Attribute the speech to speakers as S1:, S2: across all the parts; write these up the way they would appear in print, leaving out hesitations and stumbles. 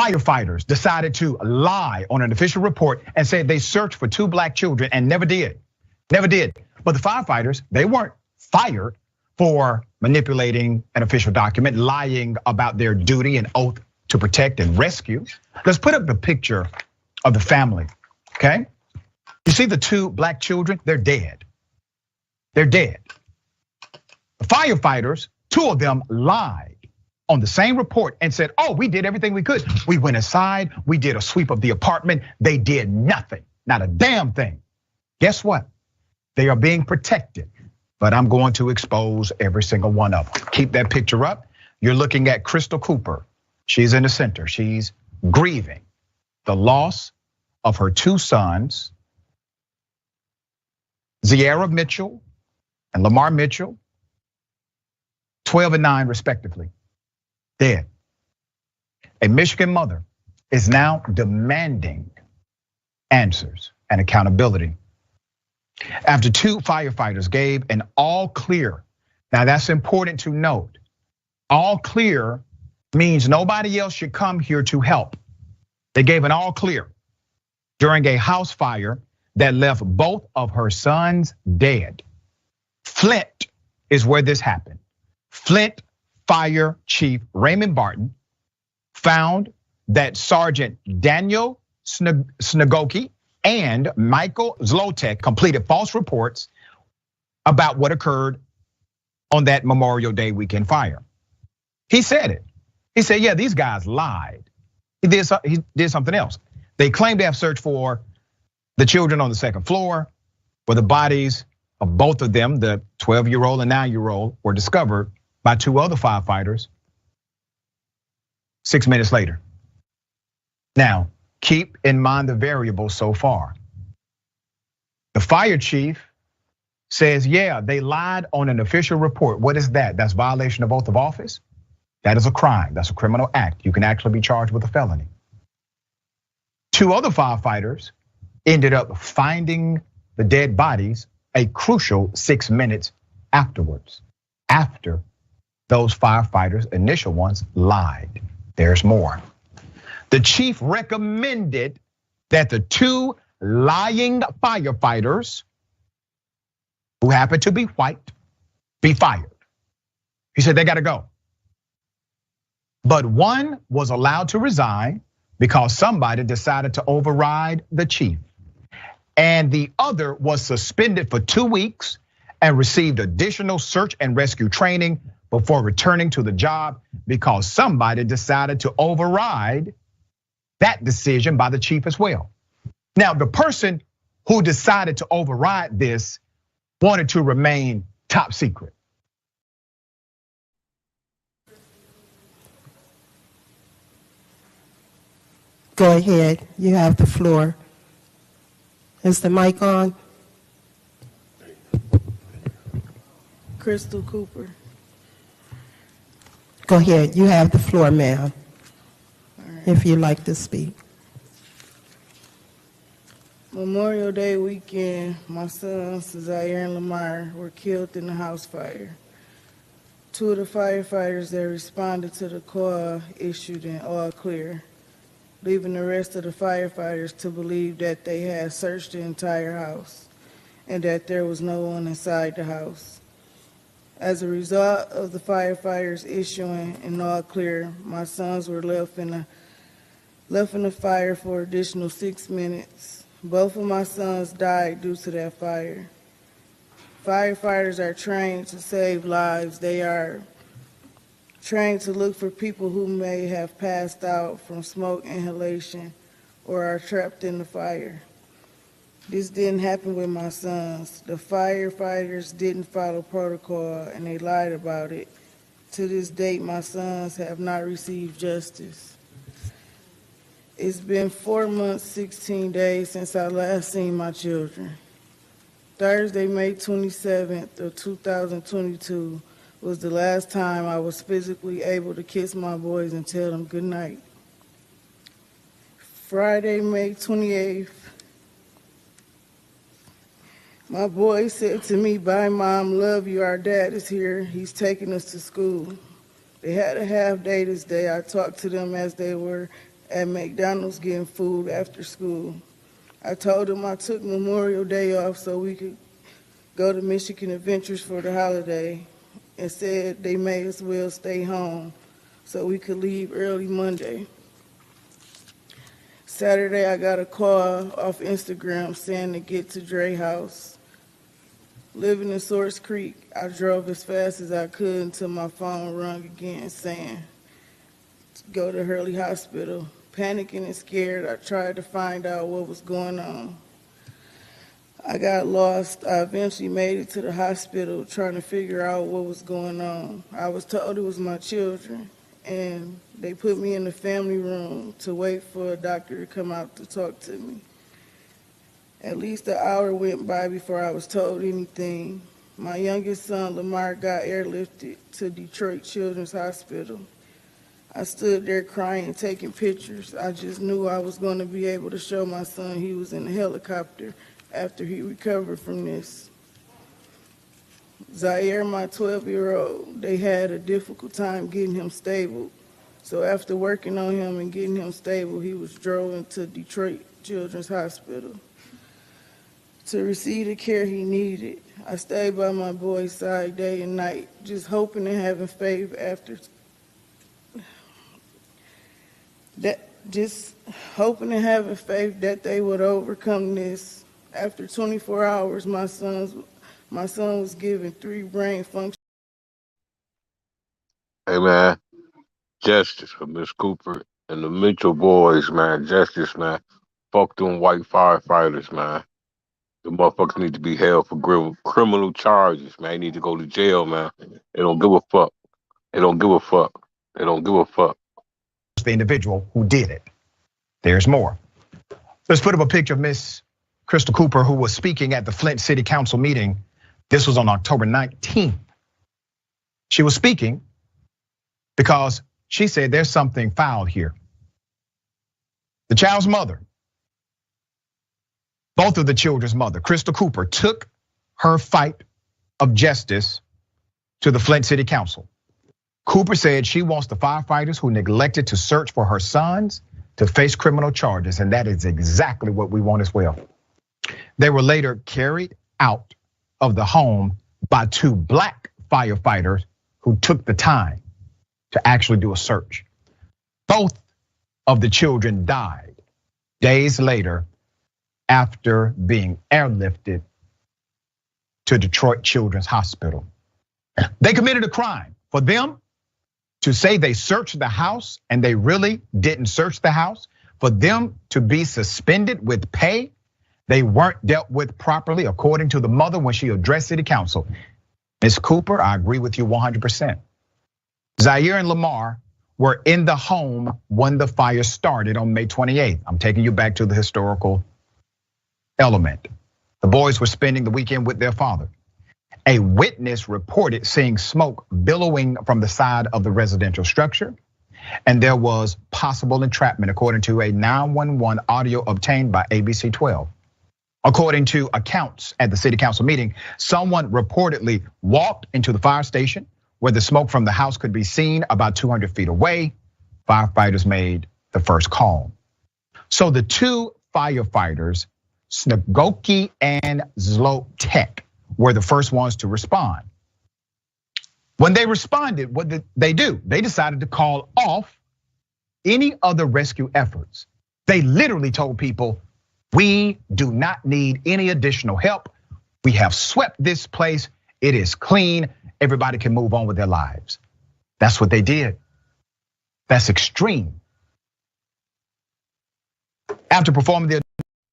S1: Firefighters decided to lie on an official report and said they searched for 2 black children and never did. Never did. But the firefighters, they weren't fired for manipulating an official document, lying about their duty and oath to protect and rescue. Let's put up the picture of the family, okay? You see the 2 black children? They're dead. They're dead. The firefighters, 2 of them lied on the same report and said, oh, we did everything we could. We went inside, we did a sweep of the apartment. They did nothing, not a damn thing. Guess what? They are being protected, but I'm going to expose every single one of them. Keep that picture up. You're looking at Crystal Cooper. She's in the center. She's grieving the loss of her 2 sons, Ziara Mitchell and Lamar Mitchell, 12 and 9 respectively, dead. A Michigan mother is now demanding answers and accountability after 2 firefighters gave an all clear. Now that's important to note. All clear means nobody else should come here to help. They gave an all clear during a house fire that left both of her sons dead. Flint is where this happened. Flint Fire Chief Raymond Barton found that Sergeant Daniel Snagoki and Michael Zlotek completed false reports about what occurred on that Memorial Day weekend fire. He said it. He said, yeah, these guys lied. He did something else. They claimed to have searched for the children on the 2nd floor, where the bodies of both of them, the 12-year-old and 9-year-old, were discovered by 2 other firefighters 6 minutes later. Now, keep in mind the variables so far. The fire chief says, yeah, they lied on an official report. What is that? That's violation of oath of office. That is a crime. That's a criminal act. You can actually be charged with a felony. 2 other firefighters ended up finding the dead bodies a crucial 6 minutes afterwards, after those firefighters, initial ones, lied. There's more. The chief recommended that the 2 lying firefighters, who happened to be white, be fired. He said they gotta go. But one was allowed to resign because somebody decided to override the chief. And the other was suspended for 2 weeks and received additional search and rescue training before returning to the job because somebody decided to override that decision by the chief as well. Now, the person who decided to override this wanted to remain top secret.
S2: Go ahead, you have the floor. Is the mic on?
S3: Crystal Cooper.
S2: Go ahead, you have the floor, ma'am, if you'd like to speak.
S3: Memorial Day weekend, my sons, Zaire and Lamar, were killed in a house fire. 2 of the firefighters that responded to the call issued an all clear, leaving the rest of the firefighters to believe that they had searched the entire house and that there was no one inside the house. As a result of the firefighters issuing an all clear, my sons were left in the fire for an additional 6 minutes. Both of my sons died due to that fire. Firefighters are trained to save lives. They are trained to look for people who may have passed out from smoke inhalation or are trapped in the fire. This didn't happen with my sons. The firefighters didn't follow protocol and they lied about it. To this date, my sons have not received justice. It's been 4 months, 16 days since I last seen my children. Thursday, May 27th of 2022 was the last time I was physically able to kiss my boys and tell them good night. Friday, May 28th, my boy said to me, "Bye, Mom, love you, our dad is here. He's taking us to school." They had a half day this day. I talked to them as they were at McDonald's getting food after school. I told them I took Memorial Day off so we could go to Michigan Adventures for the holiday, and said they may as well stay home so we could leave early Monday. Saturday, I got a call off Instagram saying to get to Dre house. Living in Source Creek, I drove as fast as I could until my phone rung again saying, go to Hurley Hospital. Panicking and scared, I tried to find out what was going on. I got lost. I eventually made it to the hospital trying to figure out what was going on. I was told it was my children, and they put me in the family room to wait for a doctor to come out to talk to me. At least an hour went by before I was told anything. My youngest son, Lamar, got airlifted to Detroit Children's Hospital. I stood there crying, taking pictures. I just knew I was going to be able to show my son he was in a helicopter after he recovered from this. Zaire, my 12-year-old, they had a difficult time getting him stable. So after working on him and getting him stable, he was drove to Detroit Children's Hospital to receive the care he needed. I stayed by my boy's side day and night, just hoping and having faith that they would overcome this. After 24 hours, my son was given 3 brain functions.
S4: Hey man, justice for Miss Cooper and the Mitchell boys, man. Justice, man. Fuck them white firefighters, man. The motherfuckers need to be held for criminal charges, man. They need to go to jail, man. They don't give a fuck. They don't give a fuck. They don't give a fuck.
S1: The individual who did it. There's more. Let's put up a picture of Miss Crystal Cooper, who was speaking at the Flint City Council meeting. This was on October 19th. She was speaking because she said there's something foul here. The child's mother, both of the children's mother, Crystal Cooper, took her fight of justice to the Flint City Council. Cooper said she wants the firefighters who neglected to search for her sons to face criminal charges, and that is exactly what we want as well. They were later carried out of the home by 2 black firefighters who took the time to actually do a search. Both of the children died days later after being airlifted to Detroit Children's Hospital. They committed a crime. For them to say they searched the house and they really didn't search the house, for them to be suspended with pay, they weren't dealt with properly, according to the mother when she addressed City Council. Ms. Cooper, I agree with you 100%. Zaire and Lamar were in the home when the fire started on May 28th. I'm taking you back to the historical element. The boys were spending the weekend with their father. A witness reported seeing smoke billowing from the side of the residential structure, and there was possible entrapment, according to a 911 audio obtained by ABC 12. According to accounts at the city council meeting, someone reportedly walked into the fire station where the smoke from the house could be seen about 200 feet away. Firefighters made the first call. So the 2 firefighters, Snegoki and Zlotek, were the first ones to respond. When they responded, what did they do? They decided to call off any other rescue efforts. They literally told people, we do not need any additional help. We have swept this place. It is clean. Everybody can move on with their lives. That's what they did. That's extreme. After performing their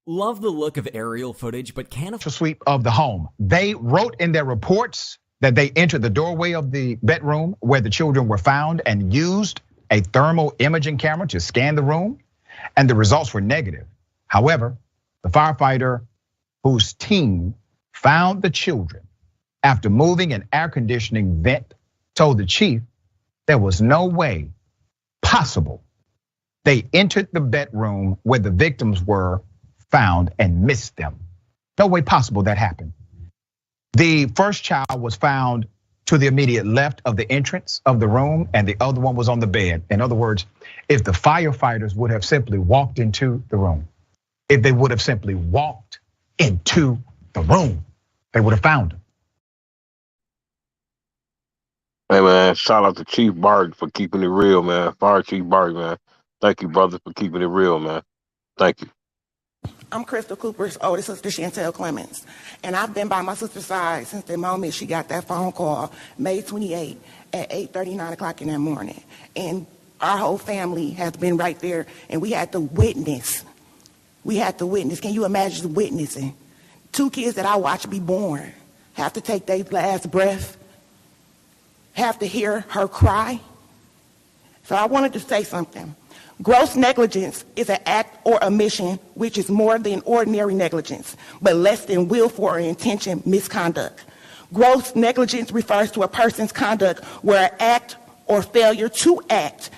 S5: Love the look of aerial footage, but can't
S1: sweep of the home, they wrote in their reports that they entered the doorway of the bedroom where the children were found and used a thermal imaging camera to scan the room, and the results were negative. However, the firefighter whose team found the children after moving an air conditioning vent told the chief there was no way possible they entered the bedroom where the victims were found and missed them. No way possible that happened. The first child was found to the immediate left of the entrance of the room, and the other one was on the bed. In other words, if the firefighters would have simply walked into the room, if they would have simply walked into the room, they would have found him.
S4: Hey man, shout out to Chief Barton for keeping it real, man. Fire Chief Barton, man. Thank you, brother, for keeping it real, man. Thank you.
S6: I'm Crystal Cooper's older sister, Chantel Clemens, and I've been by my sister's side since the moment she got that phone call, May 28 at 8:30, 9 o'clock in that morning. And our whole family has been right there, and we had to witness. Can you imagine witnessing? 2 kids that I watched be born have to take their last breath, have to hear her cry. So I wanted to say something. Gross negligence is an act or omission which is more than ordinary negligence, but less than willful or intentional misconduct. Gross negligence refers to a person's conduct where an act or failure to act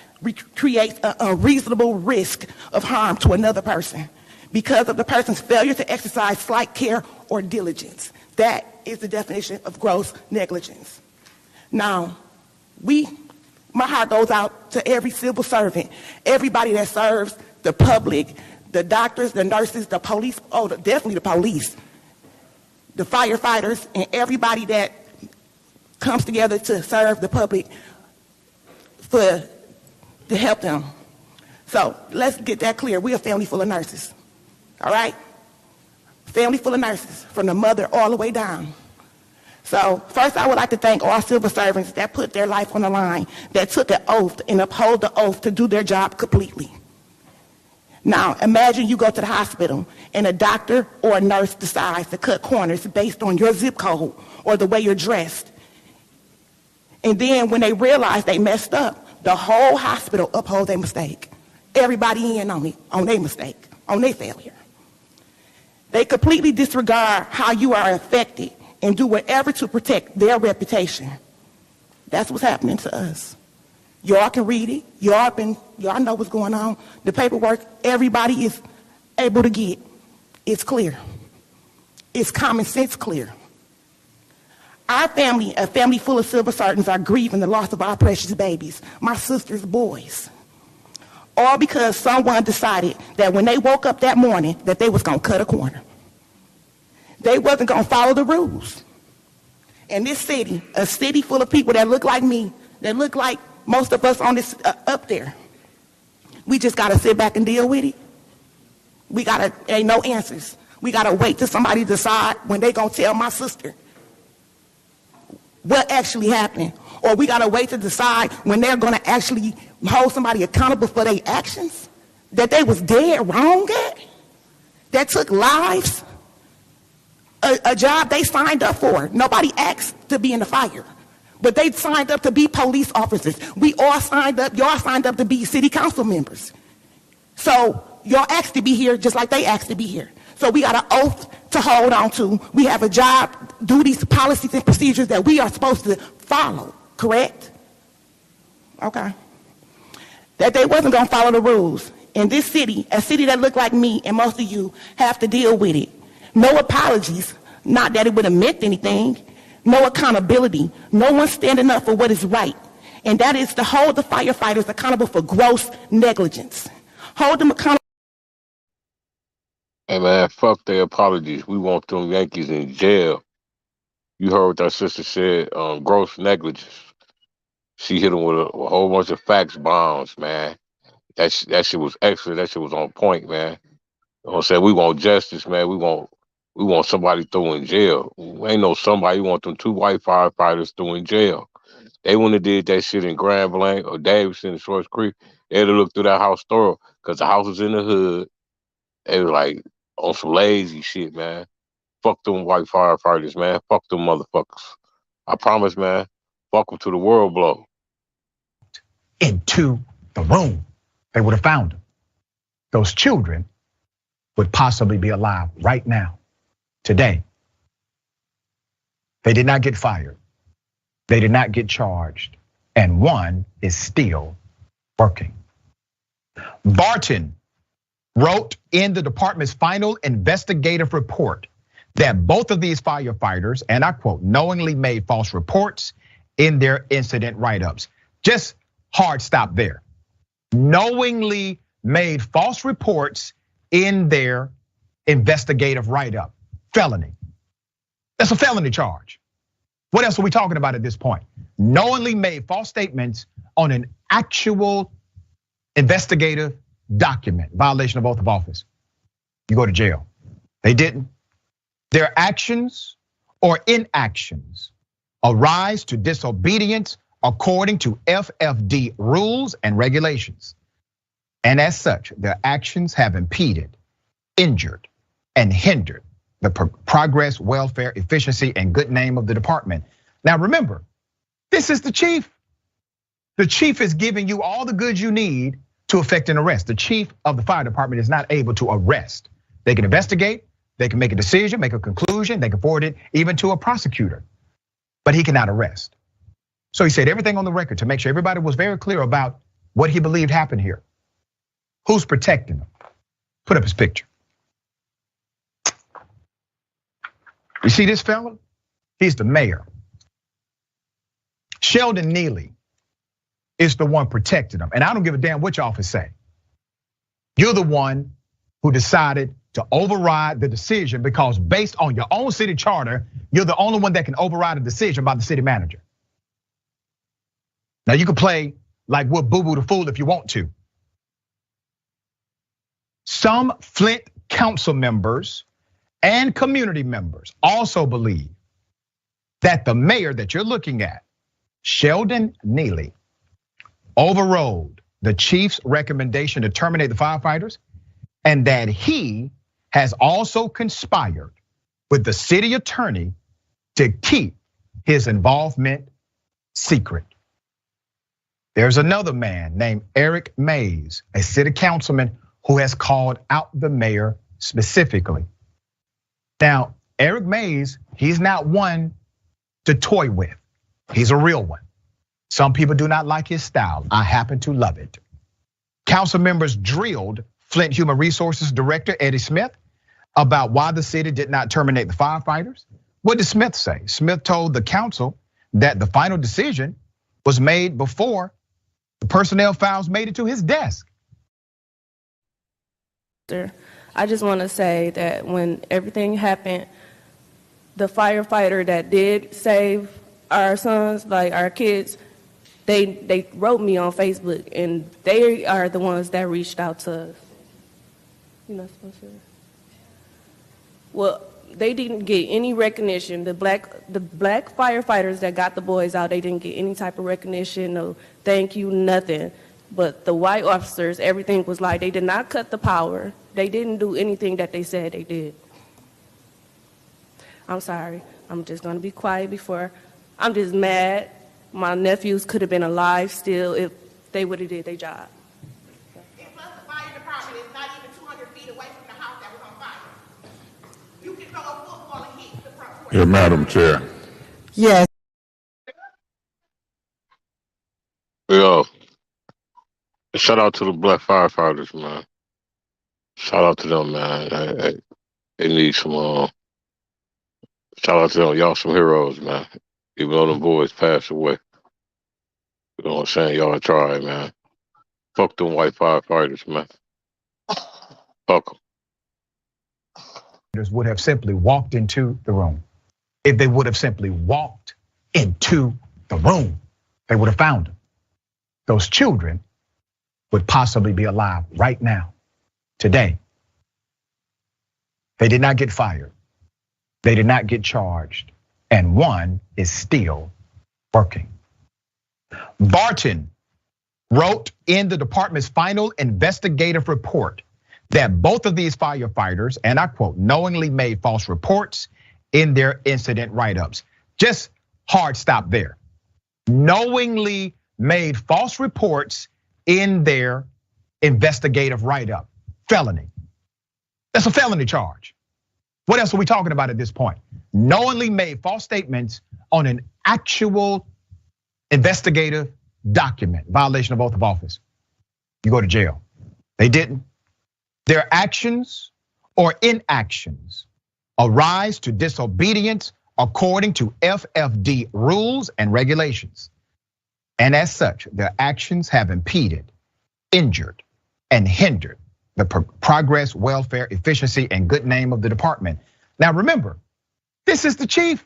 S6: creates an unreasonable risk of harm to another person because of the person's failure to exercise slight care or diligence. That is the definition of gross negligence. Now, my heart goes out to every civil servant, everybody that serves the public, the doctors, the nurses, the police, definitely the police, the firefighters, and everybody that comes together to serve the public to help them. So let's get that clear. We're a family full of nurses, all right? Family full of nurses, from the mother all the way down. So first, I would like to thank all civil servants that put their life on the line, that took an oath and uphold the oath to do their job completely. Now, imagine you go to the hospital and a doctor or a nurse decides to cut corners based on your zip code or the way you're dressed. And then when they realize they messed up, the whole hospital upholds their mistake. Everybody in on it, on their mistake, on their failure. They completely disregard how you are affected and do whatever to protect their reputation. That's what's happening to us. Y'all can read it. Y'all know what's going on. The paperwork everybody is able to get. It's clear. It's common sense clear. Our family, a family full of civil servants, are grieving the loss of our precious babies, my sister's boys. All because someone decided that when they woke up that morning that they was gonna cut a corner. They wasn't going to follow the rules. And this city, a city full of people that look like me, that look like most of us on this up there, we just got to sit back and deal with it. Ain't no answers. We got to wait till somebody decide when they going to tell my sister what actually happened. Or we got to wait to decide when they're going to actually hold somebody accountable for their actions that they was dead wrong at, that took lives. A job they signed up for. Nobody asked to be in the fire, but they signed up to be police officers. We all signed up, y'all signed up to be city council members. So y'all asked to be here just like they asked to be here. So we got an oath to hold on to. We have a job, duties, policies, and procedures that we are supposed to follow, correct? Okay. That they wasn't gonna follow the rules. In this city, a city that looked like me and most of you have to deal with it. No apologies, not that it would have meant anything. No accountability. No one standing up for what is right. And that is to hold the firefighters accountable for gross negligence. Hold them accountable.
S4: Hey man, fuck their apologies. We want them Yankees in jail. You heard what that sister said, gross negligence. She hit them with a whole bunch of facts bombs, man. That shit was excellent. That shit was on point, man. You know what I'm saying? We want justice, man. We want somebody thrown in jail. We ain't no somebody. We want them 2 white firefighters thrown in jail. They wouldn't have did that shit in Grand Blanc or Davidson and Shorts Creek. They'd have looked through that house thorough because the house was in the hood. They was like on some lazy shit, man. Fuck them white firefighters, man. Fuck them motherfuckers. I promise, man. Fuck them to the world blow.
S1: Into the room, they would have found him. Those children would possibly be alive right now. Today, they did not get fired. They did not get charged. And one is still working. Barton wrote in the department's final investigative report that both of these firefighters, and I quote, knowingly made false reports in their incident write-ups. Just hard stop there. Knowingly made false reports in their investigative write-up. Felony. That's a felony charge. What else are we talking about at this point? Knowingly made false statements on an actual investigative document, violation of oath of office. You go to jail. They didn't. Their actions or inactions arise to disobedience according to FFD rules and regulations. And as such, their actions have impeded, injured, and hindered the progress, welfare, efficiency, and good name of the department. Now remember, this is the chief. The chief is giving you all the goods you need to effect an arrest. The chief of the fire department is not able to arrest. They can investigate, they can make a decision, make a conclusion, they can forward it even to a prosecutor, but he cannot arrest. So he said everything on the record to make sure everybody was very clear about what he believed happened here. Who's protecting him? Put up his picture. You see this fella? He's the mayor. Sheldon Neely is the one protecting him. And I don't give a damn what your office say. You're the one who decided to override the decision because based on your own city charter, you're the only one that can override a decision by the city manager. Now you can play like we're boo-boo the fool if you want to. Some Flint council members and community members also believe that the mayor that you're looking at, Sheldon Neely, overrode the chief's recommendation to terminate the firefighters, and that he has also conspired with the city attorney to keep his involvement secret. There's another man named Eric Mays, a city councilman who has called out the mayor specifically. Now, Eric Mays, he's not one to toy with. He's a real one. Some people do not like his style. I happen to love it. Council members drilled Flint Human Resources Director Eddie Smith about why the city did not terminate the firefighters. What did Smith say? Smith told the council that the final decision was made before the personnel files made it to his desk.
S7: I just want to say that when everything happened, the firefighter that did save our sons, like our kids, they wrote me on Facebook, and they are the ones that reached out to us. You're not supposed to. Well, they didn't get any recognition. The black firefighters that got the boys out, they didn't get any type of recognition, no thank you, nothing. But the white officers, everything was like, they did not cut the power. They didn't do anything that they said they did. I'm sorry, I'm just gonna be quiet before, I'm just mad. My nephews could have been alive still if they would have did their job.
S6: And plus the fire department is not even 200 feet away from the house that was on fire. You can throw a football and hit the front porch.
S8: Yeah, Madam Chair.
S2: Yes.
S4: Yo, shout out to the black firefighters, man. Shout out to them, man. They need some. Shout out to them. Y'all some heroes, man. Even though them boys passed away. You know what I'm saying? Y'all try, man. Fuck them white firefighters, man. Fuck them.
S1: Would have simply walked into the room. If they would have simply walked into the room, they would have found them. Those children would possibly be alive right now, today. They did not get fired. They did not get charged. And one is still working. Barton wrote in the department's final investigative report that both of these firefighters, and I quote, knowingly made false reports in their incident write-ups. Just hard stop there. Knowingly made false reports in their investigative write-up. Felony. That's a felony charge. What else are we talking about at this point? Knowingly made false statements on an actual investigative document, violation of oath of office. You go to jail. They didn't. Their actions or inactions arise to disobedience according to FFD rules and regulations. And as such, their actions have impeded, injured, and hindered the progress, welfare, efficiency, and good name of the department. Now remember, this is the chief.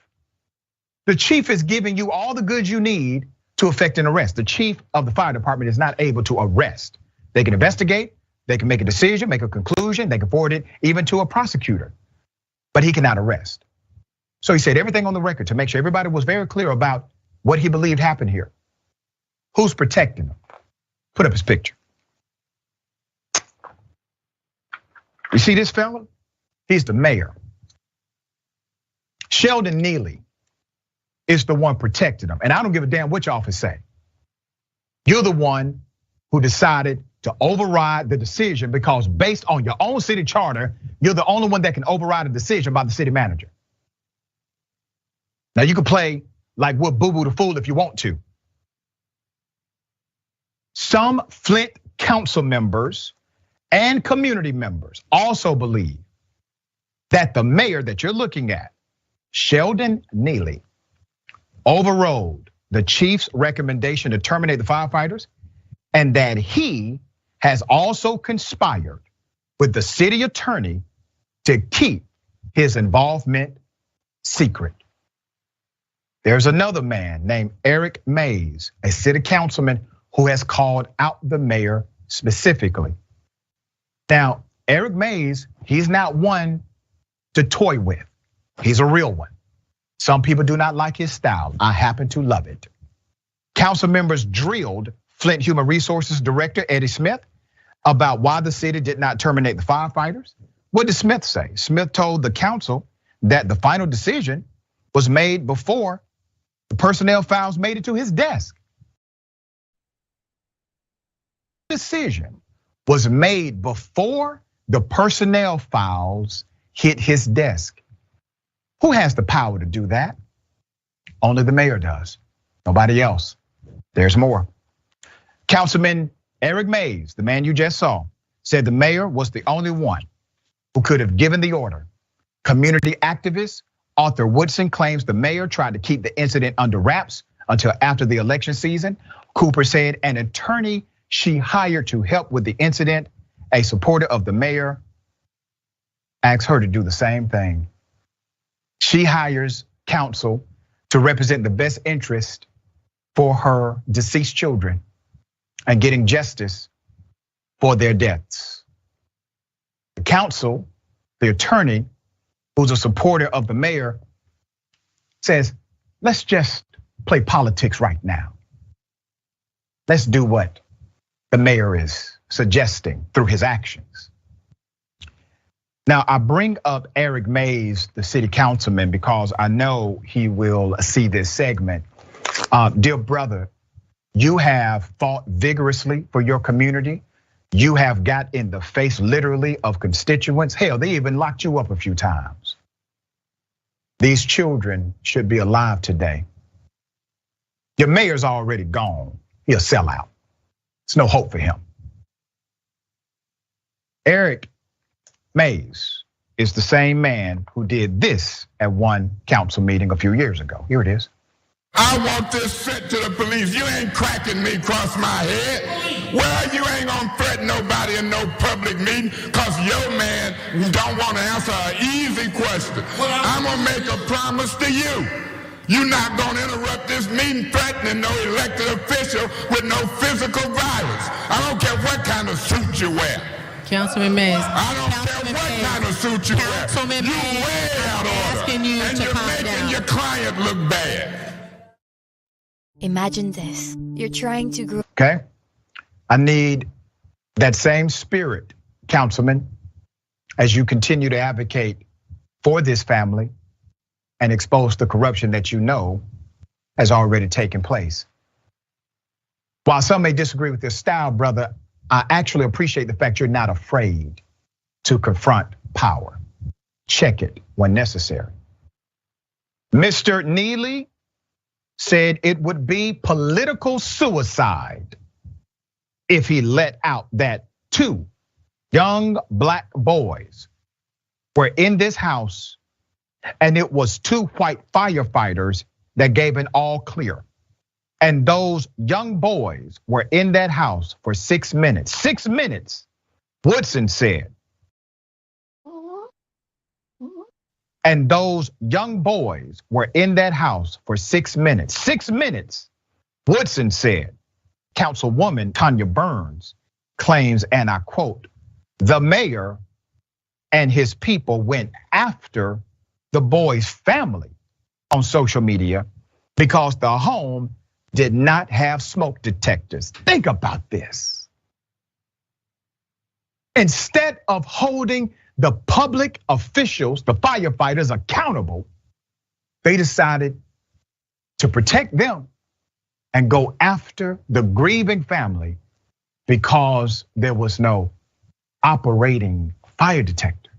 S1: The chief is giving you all the goods you need to effect an arrest. The chief of the fire department is not able to arrest. They can investigate, they can make a decision, make a conclusion, they can forward it even to a prosecutor, but he cannot arrest. So he said everything on the record to make sure everybody was very clear about what he believed happened here. Who's protecting him? Put up his picture. You see this fella? He's the mayor. Sheldon Neely is the one protecting him. And I don't give a damn what your office say. You're the one who decided to override the decision because based on your own city charter, you're the only one that can override a decision by the city manager. Now you can play like we're boo-boo the fool if you want to. Some Flint council members and community members also believe that the mayor that you're looking at, Sheldon Neely, overrode the chief's recommendation to terminate the firefighters, and that he has also conspired with the city attorney to keep his involvement secret. There's another man named Eric Mays, a city councilman who has called out the mayor specifically. Now, Eric Mays, he's not one to toy with. He's a real one. Some people do not like his style. I happen to love it. Council members drilled Flint Human Resources Director Eddie Smith about why the city did not terminate the firefighters. What did Smith say? Smith told the council that the final decision was made before the personnel files made it to his desk. The decision was made before the personnel files hit his desk. Who has the power to do that? Only the mayor does, nobody else. There's more. Councilman Eric Mays, the man you just saw, said the mayor was the only one who could have given the order. Community activist Arthur Woodson claims the mayor tried to keep the incident under wraps until after the election season. Cooper said an attorney she hired to help with the incident, a supporter of the mayor, asked her to do the same thing. She hires counsel to represent the best interest for her deceased children and getting justice for their deaths. The counsel, the attorney, who's a supporter of the mayor, says, let's just play politics right now. Let's do what the mayor is suggesting through his actions. Now, I bring up Eric Mays, the city councilman, because I know he will see this segment. Dear brother, you have fought vigorously for your community. You have got in the face literally of constituents. Hell, they even locked you up a few times. These children should be alive today. Your mayor's already gone. He'll sell out. There's no hope for him. Eric Mays is the same man who did this at one council meeting a few years ago. Here it is.
S8: I want this sent to the police. You ain't cracking me across my head. Well, you ain't gonna threaten nobody in no public meeting because your man don't want to answer an easy question. I'm gonna make a promise to you. You're not gonna interrupt this meeting threatening no elected official with no physical violence. I don't care what kind of suit you wear.
S9: Councilman Mays.
S8: I don't care what kind of suit you wear.
S9: Councilman
S8: You
S9: Mays,
S8: way out of order.
S9: asking you
S8: and
S9: to
S8: you're
S9: calm
S8: making
S9: down.
S8: your client look bad.
S10: Imagine this. You're trying to grow.
S1: Okay, I need that same spirit, councilman, as you continue to advocate for this family and expose the corruption that you know has already taken place. While some may disagree with this style, brother, I actually appreciate the fact you're not afraid to confront power. Check it when necessary. Mr. Neely said it would be political suicide if he let out that 2 young black boys were in this house And it was 2 white firefighters that gave an all clear. And those young boys were in that house for 6 minutes. 6 minutes, Woodson said. And those young boys were in that house for 6 minutes. 6 minutes, Woodson said. Councilwoman Tanya Burns claims, and I quote, the mayor and his people went after the boy's family on social media because the home did not have smoke detectors. Think about this. Instead of holding the public officials, the firefighters, accountable, they decided to protect them and go after the grieving family because there was no operating fire detector.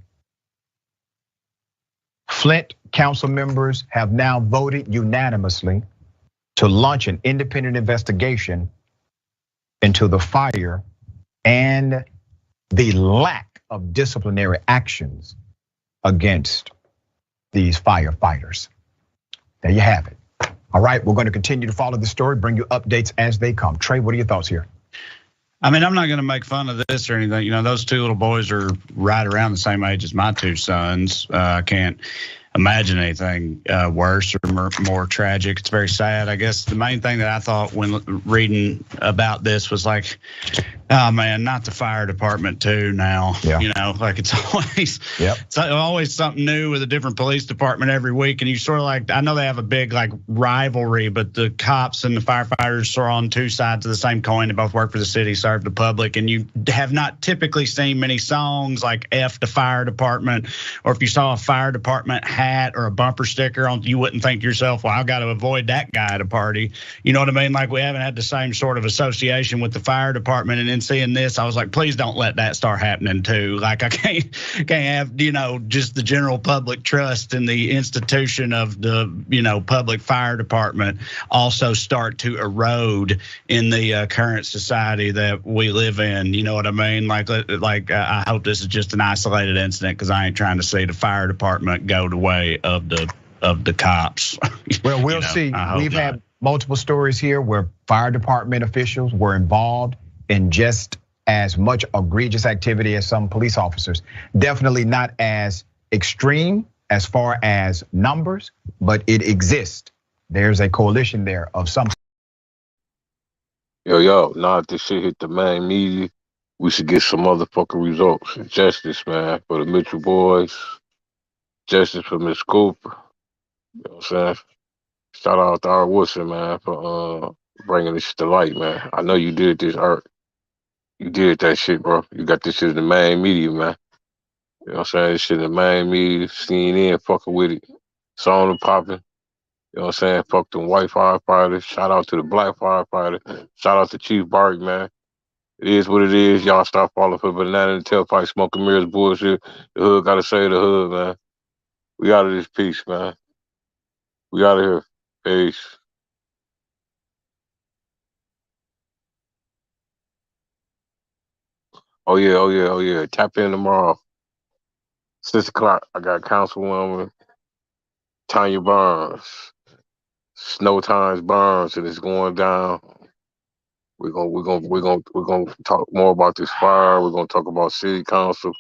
S1: Flint council members have now voted unanimously to launch an independent investigation into the fire and the lack of disciplinary actions against these firefighters. There you have it. All right, we're going to continue to follow the story, bring you updates as they come. Trey, what are your thoughts here?
S9: I mean, I'm not going to make fun of this or anything. You know, those 2 little boys are right around the same age as my 2 sons. I can't imagine anything worse or more tragic. It's very sad. I guess the main thing that I thought when reading about this was like, oh man, not the fire department too now. Yeah. You know, like it's always something new with a different police department every week. And you sort of like, I know they have a big like rivalry, but the cops and the firefighters are on 2 sides of the same coin. They both work for the city, serve the public. And you have not typically seen many songs like F the fire department, or if you saw a fire department hat or a bumper sticker on, you wouldn't think to yourself, well, I got to avoid that guy at a party. You know what I mean? Like we haven't had the same sort of association with the fire department. And then seeing this, I was like, please don't let that start happening too. Like I can't have, you know, just the general public trust in the institution of the, you know, public fire department also start to erode in the current society that we live in. You know what I mean? Like I hope this is just an isolated incident because I ain't trying to see the fire department go the way of the cops.
S1: Well, we'll see. We've had multiple stories here where fire department officials were involved in just as much egregious activity as some police officers. Definitely not as extreme as far as numbers, but it exists. There's a coalition there of some.
S4: Yo, now if this shit hit the main media, we should get some motherfucking results. Justice, man, for the Mitchell boys. Justice for Miss Cooper. You know what I'm saying? Shout out to Art Woodson, man, for bringing this to light, man. I know you did this, Art. You did that shit, bro. You got this shit in the main media, man. You know what I'm saying? This shit in the main media, CNN fucking with it. Song popping. You know what I'm saying? Fuck them white firefighters. Shout out to the black firefighter. Shout out to Chief Bark, man. It is what it is. Y'all start falling for banana and tailpipe, smoking mirrors bullshit. The hood gotta say the hood, man. We out of this piece, man. We out of here. Peace. Oh yeah. Tap in tomorrow. 6 o'clock. I got Councilwoman Tanya Burns. Snow Times Burns, and it's going down. We're gonna talk more about this fire. We're gonna talk about city council.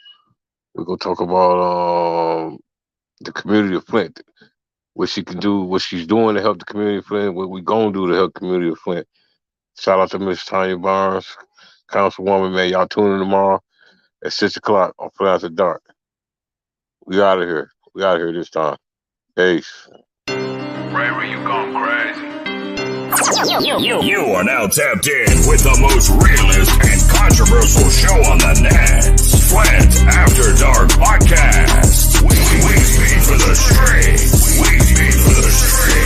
S4: We're gonna talk about the community of Flint, what she can do, what she's doing to help the community of Flint, what we gonna do to help the community of Flint. Shout out to Miss Tanya Barnes, Councilwoman, man. Y'all tune in tomorrow at 6 o'clock on Flint After Dark. We out of here. We out of here this time. Peace.
S8: Ray, you gone crazy.
S11: You are now tapped in with the most realist and controversial show on the net. Flint After Dark Podcast. We speak for the streets. We speak for the streets.